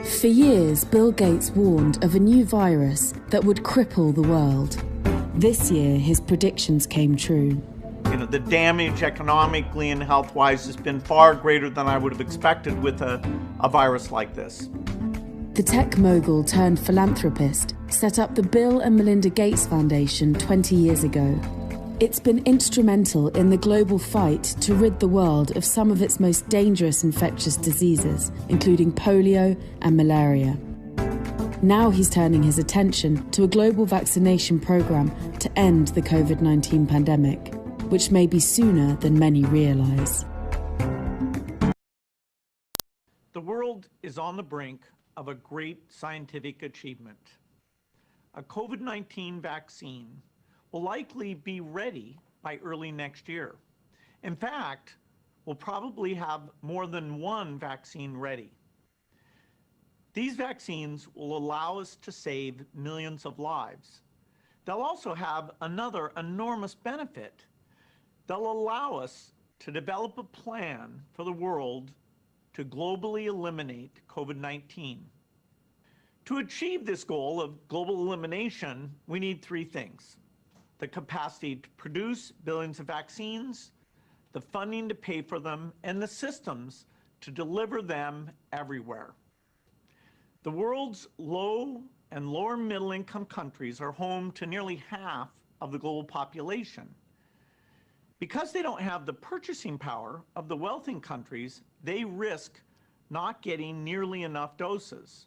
For years, Bill Gates warned of a new virus that would cripple the world. This year, his predictions came true. The damage economically and health-wise has been far greater than I would have expected with a virus like this. The tech mogul turned philanthropist set up the Bill and Melinda Gates Foundation 20 years ago. It's been instrumental in the global fight to rid the world of some of its most dangerous infectious diseases, including polio and malaria. Now he's turning his attention to a global vaccination program to end the COVID-19 pandemic, which may be sooner than many realize. The world is on the brink of a great scientific achievement. A COVID-19 vaccine will likely be ready by early next year. In fact, we'll probably have more than one vaccine ready. These vaccines will allow us to save millions of lives. They'll also have another enormous benefit. They'll allow us to develop a plan for the world to globally eliminate COVID-19. To achieve this goal of global elimination, we need three things: the capacity to produce billions of vaccines, the funding to pay for them, and the systems to deliver them everywhere. The world's low and lower middle income countries are home to nearly half of the global population. Because they don't have the purchasing power of the wealthy countries, they risk not getting nearly enough doses.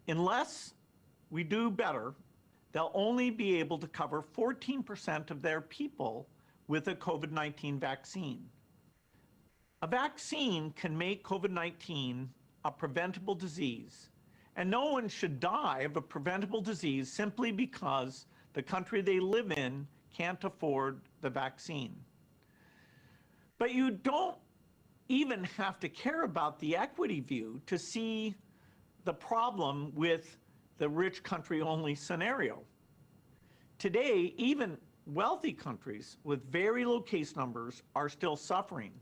Unless we do better, they'll only be able to cover 14% of their people with a COVID-19 vaccine. A vaccine can make COVID-19 a preventable disease, and no one should die of a preventable disease simply because the country they live in can't afford the vaccine. But you don't even have to care about the equity view to see the problem with the rich country only scenario. Today, even wealthy countries with very low case numbers are still suffering.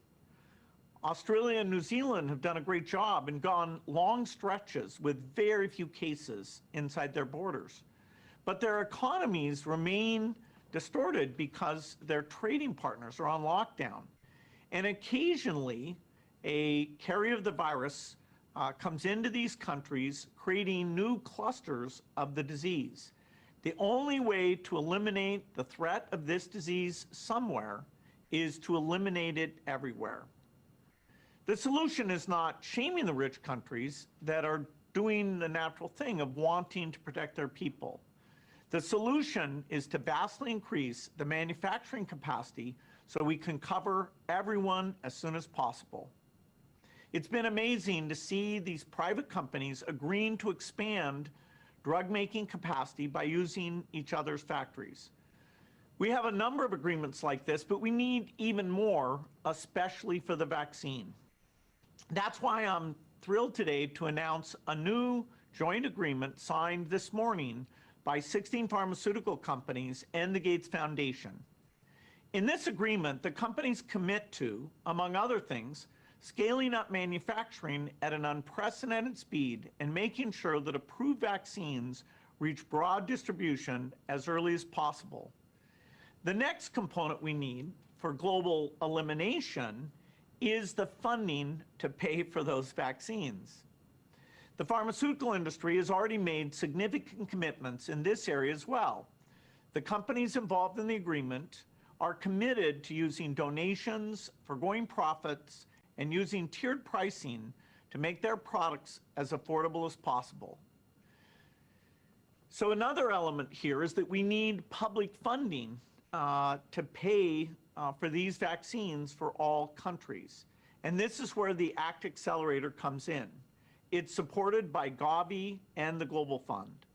Australia and New Zealand have done a great job and gone long stretches with very few cases inside their borders. But their economies remain distorted because their trading partners are on lockdown. And occasionally, a carrier of the virus comes into these countries, creating new clusters of the disease. The only way to eliminate the threat of this disease somewhere is to eliminate it everywhere. The solution is not shaming the rich countries that are doing the natural thing of wanting to protect their people. The solution is to vastly increase the manufacturing capacity so we can cover everyone as soon as possible. It's been amazing to see these private companies agreeing to expand drug-making capacity by using each other's factories. We have a number of agreements like this, but we need even more, especially for the vaccine. That's why I'm thrilled today to announce a new joint agreement signed this morning by 16 pharmaceutical companies and the Gates Foundation. In this agreement, the companies commit to, among other things, scaling up manufacturing at an unprecedented speed and making sure that approved vaccines reach broad distribution as early as possible. The next component we need for global elimination is the funding to pay for those vaccines. The pharmaceutical industry has already made significant commitments in this area as well. The companies involved in the agreement are committed to using donations, foregoing profits, and using tiered pricing to make their products as affordable as possible. So another element here is that we need public funding to pay for these vaccines for all countries. And this is where the ACT Accelerator comes in. It's supported by Gavi and the Global Fund.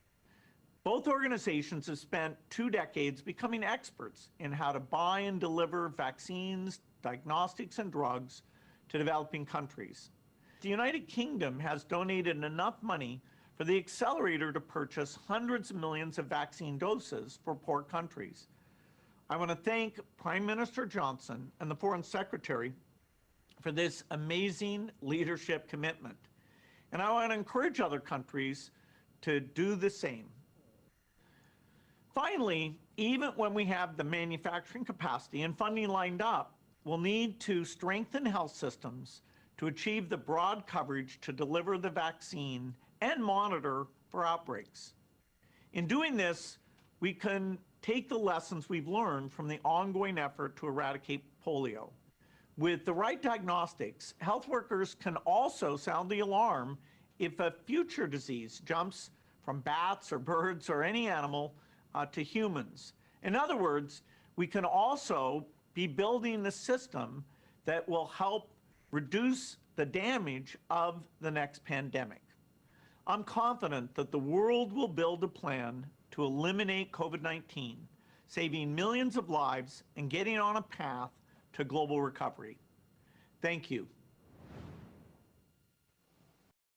Both organizations have spent 2 decades becoming experts in how to buy and deliver vaccines, diagnostics, and drugs to developing countries. The United Kingdom has donated enough money for the accelerator to purchase hundreds of millions of vaccine doses for poor countries. I want to thank Prime Minister Johnson and the Foreign Secretary for this amazing leadership commitment. And I want to encourage other countries to do the same. Finally, even when we have the manufacturing capacity and funding lined up, we'll need to strengthen health systems to achieve the broad coverage to deliver the vaccine and monitor for outbreaks. In doing this, we can take the lessons we've learned from the ongoing effort to eradicate polio. With the right diagnostics, health workers can also sound the alarm if a future disease jumps from bats or birds or any animal to humans. In other words, we can also be building the system that will help reduce the damage of the next pandemic. I'm confident that the world will build a plan to eliminate COVID-19, saving millions of lives and getting on a path to global recovery. Thank you.